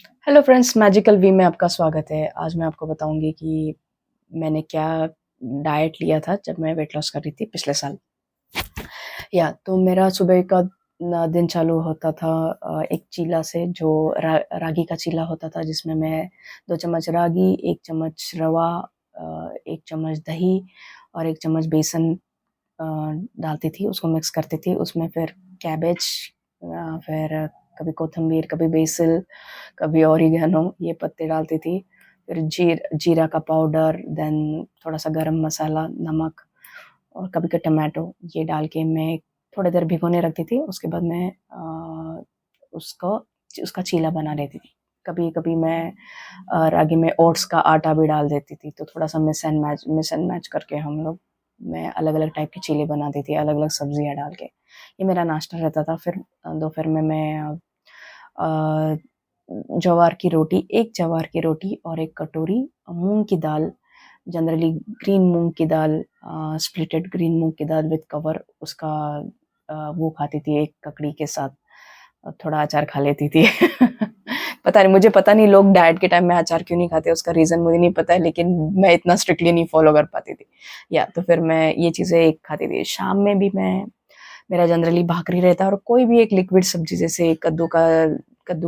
Hello friends, magical we में आपका स्वागत है। आज मैं आपको बताऊँगी कि मैंने क्या डाइट लिया था जब मैं वेट लॉस कर रही थी पिछले साल। तो मेरा सुबह का दिन चालू होता था एक चीला से जो रागी का चीला होता था, जिसमें मैं 2 चम्मच रागी, 1 चम्मच रवा, 1 चम्मच दही और 1 चम्मच बेसन अ, डालती थी, उसको मिक्स करती थी। उसमें फिर कैबेज, फिर कभी कोथिम्बीर, कभी बेसिल, कभी ऑरिगेनो, ये पत्ते डालती थी। फिर जीरा का पाउडर, देन थोड़ा-सा गरम मसाला, नमक और कभी टमाटो, ये डाल के मैं थोड़ी देर भिगोने रखती थी। उसके बाद मैं उसको उसका चीला बना लेती थी। कभी-कभी मैं रागी में ओट्स का आटा भी डाल देती थी, तो थोड़ा-सा मिक्स एंड मैच करके मैं अलग-अलग टाइप के चीले बनाती थी, अलग-अलग सब्जियाँ डाल के। ये मेरा नाश्ता रहता था। फिर दोपहर में मैं अ, ज्वार की रोटी 1 ज्वार की रोटी और 1 कटोरी मूँग की दाल, जनरली ग्रीन मूँग की दाल, स्प्लिटेड ग्रीन मूँग की दाल विद कवर, उसका वो खाती थी 1 ककड़ी के साथ। थोड़ा अचार खा लेती थी। पता नहीं लोग डाइट के टाइम में अचार क्यों नहीं खाते, उसका रीज़न मुझे नहीं पता है, लेकिन मैं इतना स्ट्रिक्टली नहीं फ़ॉलो कर पाती थी। तो फिर मैं ये चीज़ें एक खाती थी। शाम में भी मेरा जनरली भाकरी रहता है और कोई भी एक लिक्विड सब्ज़ी, जैसे कद्दू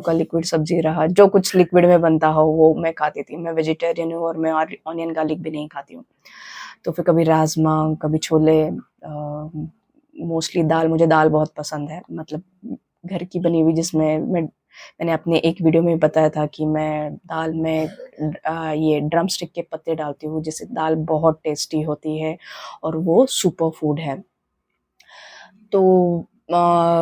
का लिक्विड सब्ज़ी रहा, जो कुछ लिक्विड में बनता हो वो मैं खाती थी। मैं वेजिटेरियन हूँ और मैं ऑनियन गार्लिक भी नहीं खाती हूँ। तो फिर कभी राजमा, कभी छोले, मोस्टली दाल, मुझे दाल बहुत पसंद है। मतलब घर की बनी हुई, जिसमें मैंने अपने एक वीडियो में बताया था कि मैं दाल में ये ड्रम स्टिक के पत्ते डालती हूँ, जिससे दाल बहुत टेस्टी होती है और वो सुपर फूड है। तो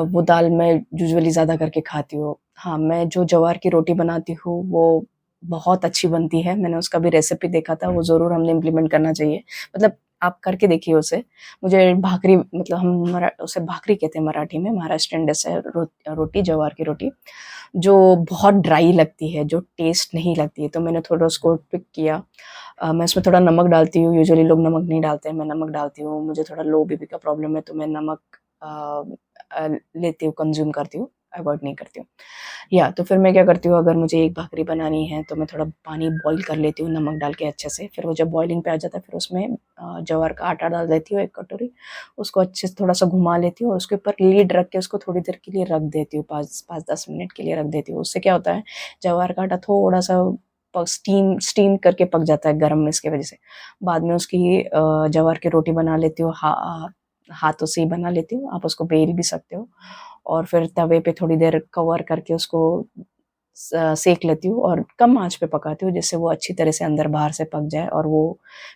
वो दाल मैं यूजुअली ज़्यादा करके खाती हूँ। हाँ, मैं जो ज्वार की रोटी बनाती हूँ वो बहुत अच्छी बनती है। मैंने उसका भी रेसिपी देखा था, वो ज़रूर हमने इम्प्लीमेंट करना चाहिए। मतलब आप करके देखिए उसे। मुझे भाकरी, मतलब हम उसे भाकरी कहते हैं मराठी में, महाराष्ट्रियन डिश है रोटी, ज्वार की रोटी, जो बहुत ड्राई लगती है, जो टेस्ट नहीं लगती है। तो मैंने थोड़ा उसको ट्विक किया। मैं उसमें थोड़ा नमक डालती हूँ, यूजुअली लोग नमक नहीं डालते हैं, मैं नमक डालती हूँ। मुझे थोड़ा लो बीपी का प्रॉब्लम है, तो मैं नमक अ लेती हूँ, कंज़्यूम करती हूँ, अवॉइड नहीं करती हूँ। तो फिर मैं क्या करती हूँ, अगर मुझे एक भाकरी बनानी है तो मैं थोड़ा पानी बॉयल कर लेती हूँ नमक डाल के अच्छे से। फिर वो जब बॉइलिंग पे आ जाता है, फिर उसमें ज्वार का आटा डाल देती हूँ 1 कटोरी, उसको अच्छे से थोड़ा-सा घुमा लेती हूँ और उसके ऊपर लीड रख के उसको थोड़ी देर के लिए रख देती हूँ, 5-10 मिनट के लिए रख देती हूँ। उससे क्या होता है, ज्वार का आटा थोड़ा-सा स्टीम स्टीम करके पक जाता है गरम में, इसकी वज़ह से। बाद में उसकी ज्वार की रोटी बना लेती हूँ, हाथों से ही बना लेती हूँ, आप उसको बेल भी सकते हो। और फिर तवे पे थोड़ी देर कवर करके उसको सेक लेती हूँ और कम आँच पे पकाती हूँ, जिससे वो अच्छी तरह से अंदर-बाहर से पक जाए। और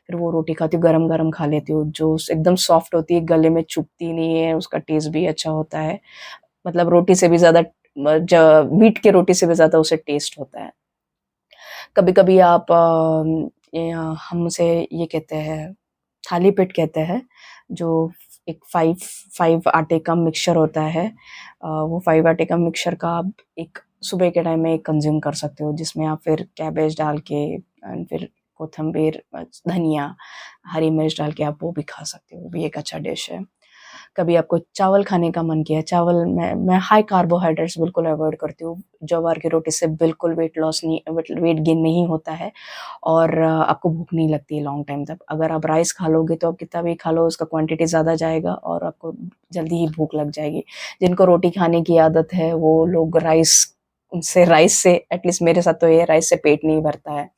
फिर वो रोटी खाती हूँ, गरम-गरम खा लेती हूँ, जो एकदम सॉफ्ट होती है, गले में चुभती नहीं है, उसका टेस्ट भी अच्छा होता है। मतलब रोटी से भी ज़्यादा, म ज व्हीट की रोटी से भी ज़्यादा उसे टेस्ट होता है। कभी-कभी आप हम उसे ये कहते हैं, थाली पीठ कहते हैं, जो एक 5 आटे का मिक्सचर होता है। वो 5 आटे का मिक्सचर का आप एक सुबह के टाइम में कंज़्यूम कर सकते हो, जिसमें आप फिर कैबेज डाल के एंड फिर कोथिम्बीर, धनिया, हरी मिर्च डाल के आप वो भी खा सकते हो, वो भी एक अच्छा डिश है। कभी आपको चावल खाने का मन किया, चावल मैं हाई कार्बोहाइड्रेट्स बिल्कुल अवॉइड करती हूँ। ज्वार की रोटी से बिल्कुल वेट गेन नहीं होता है और आपको भूख नहीं लगती है लॉन्ग टाइम तक। अगर आप राइस खा लोगे तो आप कितना भी खा लो, उसका क्वांटिटी ज़्यादा जाएगा और आपको जल्दी ही भूख लग जाएगी। जिनको रोटी खाने की आदत है, वो लोग राइस से एटलीस्ट मेरे साथ तो ये है, राइस से पेट नहीं भरता है।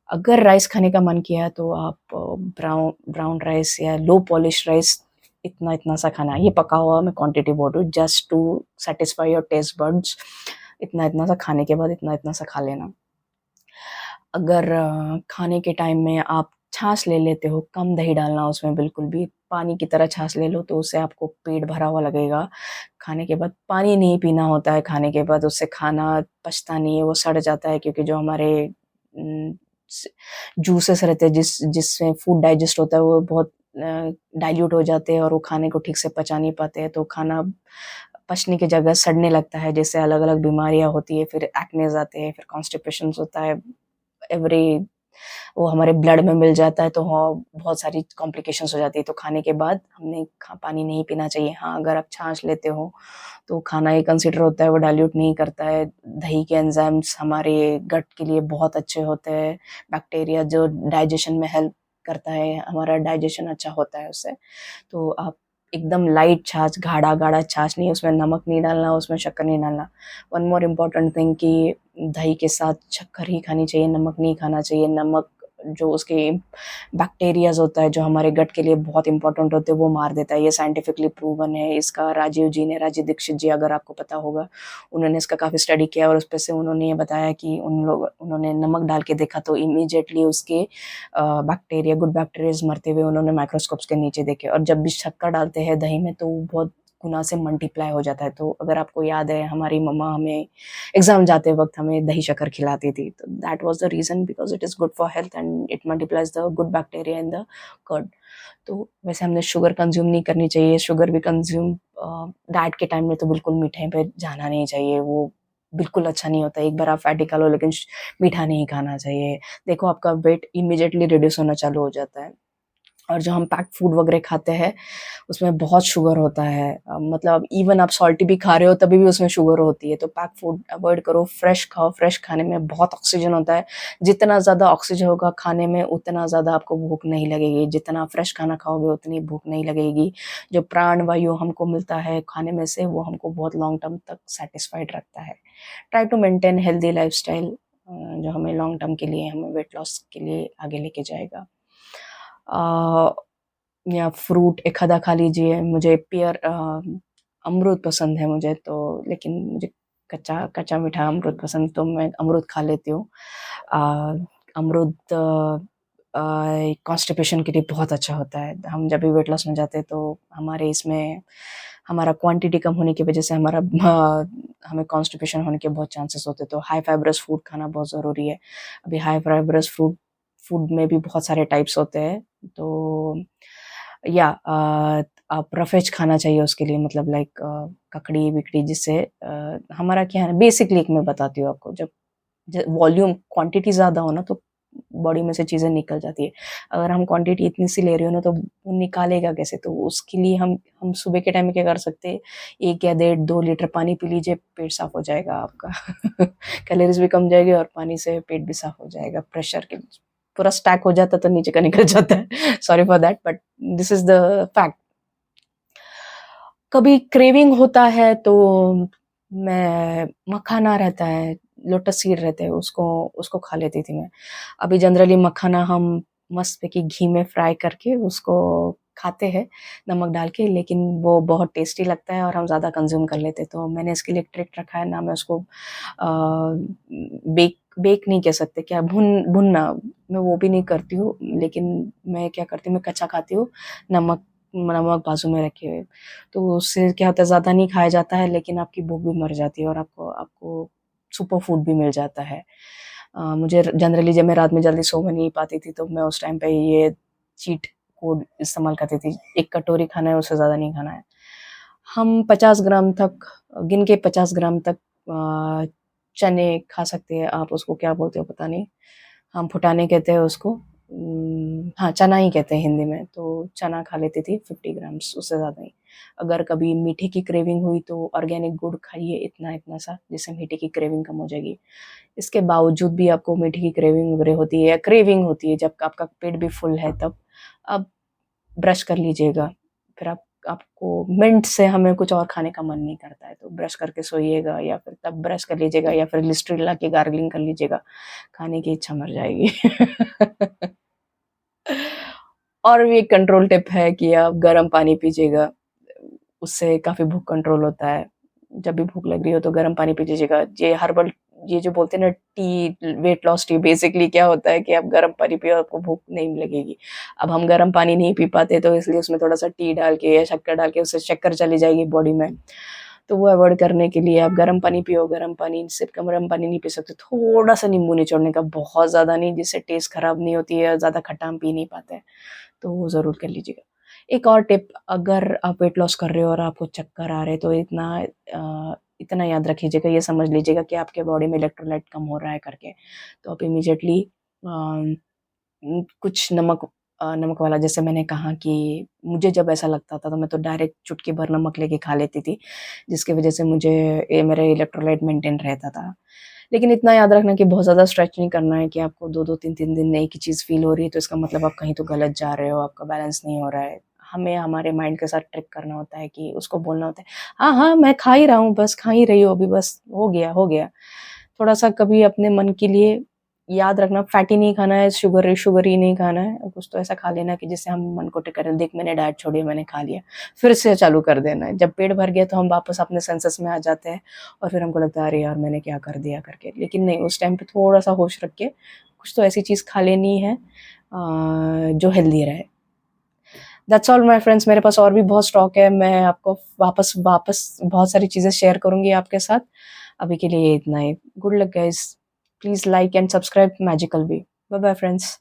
अगर राइस खाने का मन किया तो आप ब्राउन ब्राउन राइस या लो पॉलिश राइस, इतना-इतना सा खाना है। ये पका हुआ मैं क्वांटिटी बोल रही हूँ, just to satisfy your taste buds. इतना-इतना सा खाने के बाद इतना-इतना सा खा लेना। अगर खाने के टाइम में आप छाछ ले लेते हो, कम दही डालना उसमें बिल्कुल भी, पानी की तरह छाछ ले लो तो उससे आपको पेट भरा हुआ लगेगा। खाने के बाद पानी नहीं पीना होता है, खाने के बाद उससे खाना पचता नहीं है, वो सड़ जाता है, क्योंकि जो हमारे उम, स जूसेस रहते हैं, जिससे फूड डाइजेस्ट होता है, वो बहुत डाइल्यूट हो जाते हैं और वो खाने को ठीक से पचा नहीं पाते हैं, तो खाना पचने की जगह सड़ने लगता है, जिससे अलग-अलग बीमारियाँ होती है, फिर एक्नेज़ आते हैं, फिर कॉन्स्टिपेशंस होता है। एवरी वो हमारे ब्लड में मिल जाता है तो हाँ, बहुत सारी कॉम्प्लिकेशंस हो जाती है। तो खाने के बाद हमने पानी नहीं पीना चाहिए। हाँ, अगर आप छाछ लेते हो तो खाना ही कंसिडर होता है, वो डाइल्यूट नहीं करता है। दही के एंजाइम्स हमारे गट के लिए बहुत अच्छे होते हैं। बैक्टीरिया जो डाइजेशन में हेल्प करता है, हमारा डाइजेशन अच्छा होता है उससे। तो आप एकदम लाइट छाछ, गाढ़ा-गाढ़ा छाछ नहीं, उसमें नमक नहीं डालना, उसमें शक्कर नहीं डालना। वन मोर इम्पोर्टेंट थिंग कि दही के साथ शक्कर ही खानी चाहिए, नमक नहीं खाना चाहिए। नमक जो उसके बैक्टीरियाज़ होता है, जो हमारे गट के लिए बहुत इम्पोर्टेंट होते हैं, वो मार देता है। ये साइंटिफिकली प्रूवन है। इसका राजीव जी ने, राजीव दीक्षित जी, अगर आपको पता होगा, उन्होंने इसका काफ़ी स्टडी किया और उसपे से उन्होंने ये बताया कि उन्होंने नमक डाल के देखा तो इमीडिएटली उसके बैक्टीरिया, गुड बैक्टीरियाज मरते हुए उन्होंने माइक्रोस्कोप्स के नीचे देखे। और जब भी शक्कर डालते हैं दही में तो वो बहुत गुना से मल्टीप्लाई हो जाता है। तो अगर आपको याद है, हमारी मम्मा हमें एग्ज़ाम जाते वक़्त हमें दही शक्कर खिलाती थी। तो that was the reason, because it is good for health and it multiplies the good bacteria in the curd. तो वैसे हमने शुगर कंज़्यूम नहीं करनी चाहिए। शुगर भी कंज़्यूम डाइट के टाइम में तो बिल्कुल मीठे पे जाना नहीं चाहिए, वो बिल्कुल अच्छा नहीं होता है। एक बार आप फैटी खा लो लेकिन मीठा नहीं खाना चाहिए। देखो आपका वेट इमीडिएटली रिड्यूस होना चालू हो जाता है। और जो हम पैक्ड फूड वगैरह खाते हैं उसमें बहुत शुगर होता है। मतलब इवन आप सॉल्टी भी खा रहे हो तभी भी उसमें शुगर होती है। तो पैक्ड फूड अवॉइड करो, फ्रेश खाओ। फ्रेश खाने में बहुत ऑक्सीजन होता है। जितना ज़्यादा ऑक्सीजन होगा खाने में उतना ज़्यादा आपको भूख नहीं लगेगी। जितना फ्रेश खाना खाओगे उतनी भूख नहीं लगेगी। जो प्राण वायु हमको मिलता है खाने में से वो हमको बहुत लॉन्ग टर्म तक सैटिस्फाइड रखता है। Try to maintain healthy lifestyle जो हमें लॉन्ग टर्म के लिए, हमें वेट लॉस के लिए आगे लेके जाएगा। अ, या फ्रूट एखादा खा लीजिए। मुझे अमरूद पसंद है मुझे तो, लेकिन मुझे कच्चा कच्चा मीठा अमरूद पसंद, तो मैं अमरूद खा लेती हूँ। अ, अमरूद कॉन्स्टिपेशन के लिए बहुत अच्छा होता है। हम जब भी वेट लॉस में जाते हैं तो हमारे इसमें हमारा क्वांटिटी कम होने की वजह से हमें कॉन्स्टिपेशन होने के बहुत चांसेस होते हैं। तो हाई फाइब्रस फूड खाना बहुत ज़रूरी है। अभी हाई फाइब्रस फूड फूड में भी बहुत सारे टाइप्स होते हैं। तो या आप रफेज खाना चाहिए उसके लिए, मतलब लाइक ककड़ी-विकड़ी, जिससे हमारा क्या है ना, बेसिकली एक मैं बताती हूँ आपको, जब वॉल्यूम क्वांटिटी ज़्यादा हो ना तो बॉडी में से चीज़ें निकल जाती है। अगर हम क्वांटिटी इतनी सी ले रहे हो ना तो वो निकालेगा कैसे? तो उसके लिए हम सुबह के टाइम में क्या कर सकते हैं, 1 या डेढ़ 2 लीटर पानी पी लीजिए, पेट साफ हो जाएगा आपका। कैलोरीज़ भी कम जाएगी और पानी से पेट भी साफ हो जाएगा। प्रेशर के पूरा स्टैक हो जाता है तो नीचे का निकल जाता है। Sorry for that but this is the fact. कभी क्रेविंग होता है तो मैं मखाना रहता है, लोटस सीड रहते हैं, उसको उसको खा लेती थी मैं। अभी जनरली मखाना हम मस्त घी में फ्राई करके उसको खाते हैं नमक डाल के, लेकिन वो बहुत टेस्टी लगता है और हम ज़्यादा कंज़्यूम कर लेते हैं। तो मैंने इसके लिए एक ट्रिक रखा है ना, मैं उसको बेक बेक नहीं कह सकते, क्या भुनना, मैं वो भी नहीं करती हूँ, लेकिन मैं क्या करती हूँ, मैं कच्चा खाती हूँ, नमक नमक बाजू में रखे हुए। तो उससे क्या होता है, ज़्यादा नहीं खाया जाता है लेकिन आपकी भूख भी मर जाती है और आपको आपको सुपर फूड भी मिल जाता है। मुझे जनरली जब मैं रात में जल्दी सो नहीं पाती थी तो मैं उस टाइम पे ये चीट कोड इस्तेमाल करती थी। 1 कटोरी खाना है, उससे ज़्यादा नहीं खाना है। हम 50 ग्राम तक, गिन के 50 ग्राम तक चने खा सकते हैं। आप उसको क्या बोलते हो पता नहीं, हम फुटाने कहते हैं उसको। हाँ, चना ही कहते हैं हिंदी में। तो चना खा लेती थी 50 ग्राम्स, उससे ज़्यादा नहीं। अगर कभी मीठे की क्रेविंग हुई तो ऑर्गेनिक गुड़ खाइए इतना-इतना सा, जिससे मीठे की क्रेविंग कम हो जाएगी। इसके बावजूद भी आपको मीठे की क्रेविंग वगैरह होती है या क्रेविंग होती है जब आपका पेट भी फुल है, तब आप ब्रश कर लीजिएगा। फिर आपको मिंट से हमें कुछ और खाने का मन नहीं करता है, तो ब्रश करके सोइएगा या फिर तब ब्रश कर लीजिएगा या फिर लिस्ट्रीन ला के गार्गलिंग कर लीजिएगा, खाने की इच्छा मर जाएगी। और भी एक कंट्रोल टिप है कि आप गर्म पानी पीजिएगा, उससे काफ़ी भूख कंट्रोल होता है। जब भी भूख लग रही हो तो गर्म पानी पी लीजिएगा। ये जो बोलते हैं ना T, weight loss T, basically क्या होता है कि आप गर्म पानी पियो, आपको भूख नहीं लगेगी। अब हम गर्म पानी नहीं पी पाते तो इसलिए उसमें थोड़ा-सा टी डाल के या शक्कर डाल के, उससे शक्कर चली जाएगी बॉडी में। तो वो अवॉइड करने के लिए आप गर्म पानी पियो। गर्म पानी, सिर्फ़ गर्म पानी नहीं पी सकते, थोड़ा-सा नींबू निचोड़ने का, बहुत ज़्यादा नहीं, जिससे टेस्ट खराब नहीं होती है, ज़्यादा खट्टा हम पी नहीं पाते हैं। तो वो ज़रूर कर लीजिएगा। एक और टिप, अगर आप वेट लॉस कर रहे हो और आपको चक्कर आ रहे हैं तो इतना याद रखिएगा, ये समझ लीजिएगा कि आपके बॉडी में इलेक्ट्रोलाइट कम हो रहा है करके। तो आप इमीडिएटली कुछ नमक वाला, जैसे मैंने कहा कि मुझे जब ऐसा लगता था तो मैं तो डायरेक्ट चुटकी भर नमक लेके खा लेती थी, जिसकी वज़ह से मुझे मेरे इलेक्ट्रोलाइट मेंटेन रहता था। लेकिन इतना याद रखना कि बहुत ज़्यादा स्ट्रेच नहीं करना है कि आपको 2-2 3-3 दिन एक ही चीज़ फ़ील हो रही है, तो इसका मतलब आप कहीं तो गलत जा रहे हो, आपका बैलेंस नहीं हो रहा है। हमें हमारे माइंड के साथ ट्रिक करना होता है कि उसको बोलना होता है, "हाँ, हाँ, मैं खा ही रहा हूँ, बस खा ही रही हो अभी, बस हो गया, हो गया।" थोड़ा-सा कभी अपने मन के लिए याद रखना, फैटी नहीं खाना है, शुगरी नहीं खाना है, कुछ तो ऐसा खा लेना कि जिससे हम मन को टिक करें, देख मैंने डाइट छोड़ी है, मैंने खा लिया। फिर से चालू कर देना है। जब पेट भर गया तो हम वापस अपने सेंसेस में आ जाते हैं और फिर हमको लगता है अरे यार मैंने क्या कर दिया करके। लेकिन नहीं, उस टाइम पे थोड़ा-सा होश रख के कुछ तो ऐसी चीज़ खा लेनी है जो हेल्दी रहे। दैट्स ऑल माय फ्रेंड्स, मेरे पास और भी बहुत स्टॉक है, मैं आपको वापस वापस बहुत सारी चीज़ें शेयर करूँगी आपके साथ। अभी के लिए इतना ही। Good luck guys, please like and subscribe magical B. Bye bye friends.